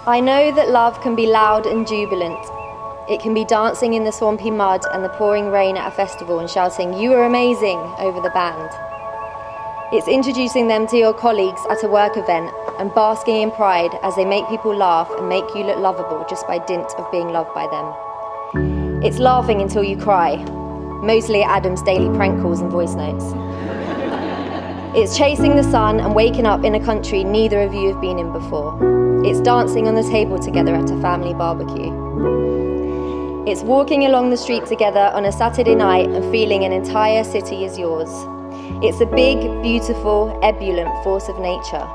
I know that love can be loud and jubilant. It can be dancing in the swampy mud and the pouring rain at a festival and shouting, "You are amazing," over the band. It's introducing them to your colleagues at a work event and basking in pride as they make people laugh and make you look lovable just by dint of being loved by them. It's laughing until you cry, mostly at Adam's daily prank calls and voice notes. It's chasing the sun and waking up in a country neither of you have been in before. It's dancing on the table together at a family barbecue. It's walking along the street together on a Saturday night and feeling an entire city is yours. It's a big, beautiful, ebullient force of nature.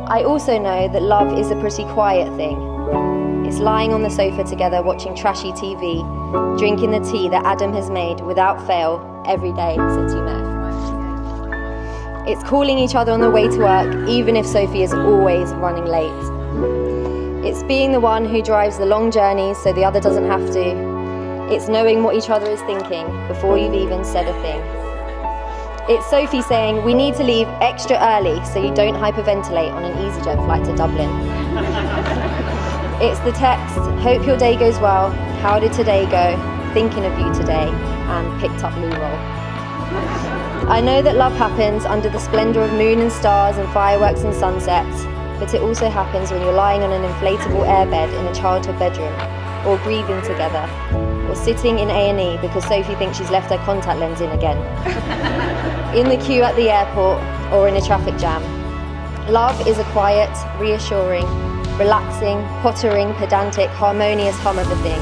I also know that love is a pretty quiet thing. It's lying on the sofa together watching trashy TV, drinking the tea that Adam has made without fail every day since you met. It's calling each other on the way to work, even if Sophie is always running late. It's being the one who drives the long journeys so the other doesn't have to. It's knowing what each other is thinking before you've even said a thing. It's Sophie saying, "We need to leave extra early so you don't hyperventilate on an EasyJet flight to Dublin." It's the text, "Hope your day goes well, how did today go, thinking of you today," and picked up loo roll. I know that love happens under the splendour of moon and stars and fireworks and sunsets, but it also happens when you're lying on an inflatable airbed in a childhood bedroom, or grieving together, or sitting in A&E because Sophie thinks she's left her contact lens in again, in the queue at the airport, or in a traffic jam. Love is a quiet, reassuring, relaxing, pottering, pedantic, harmonious hum of a thing.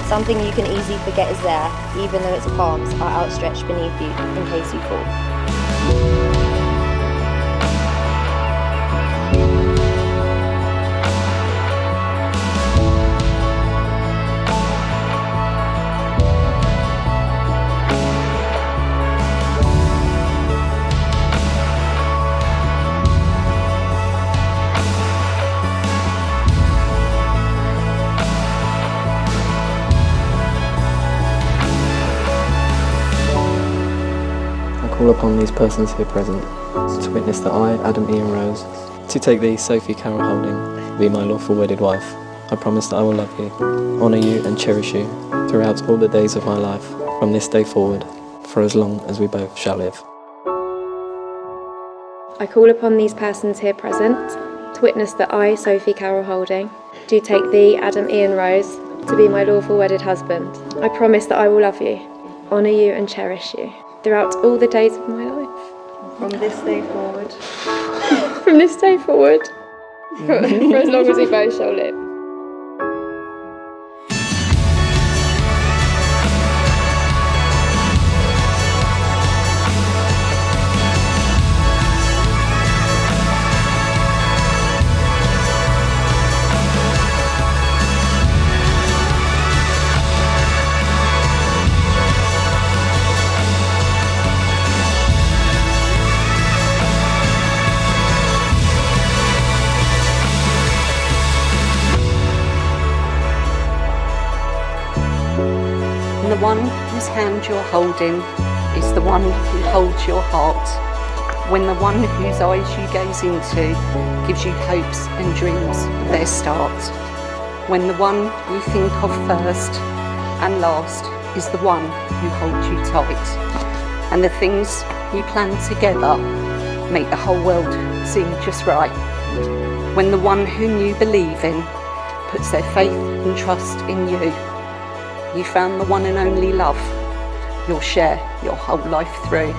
Something you can easily forget is there, even though its palms are outstretched beneath you in case you fall. Call upon these persons here present to witness that I, Adam Ian Rose, to take thee, Sophie Carol Holding, be my lawful wedded wife. I promise that I will love you, honour you and cherish you throughout all the days of my life, from this day forward, for as long as we both shall live. I call upon these persons here present to witness that I, Sophie Carol Holding, do take thee, Adam Ian Rose, to be my lawful wedded husband. I promise that I will love you, honour you and cherish you throughout all the days of my life. From this day forward. From this day forward. For as long as we both shall live. The one whose hand you're holding is the one who holds your heart. When the one whose eyes you gaze into gives you hopes and dreams of their start. When the one you think of first and last is the one who holds you tight. And the things you plan together make the whole world seem just right. When the one whom you believe in puts their faith and trust in you, you found the one and only love you'll share your whole life through.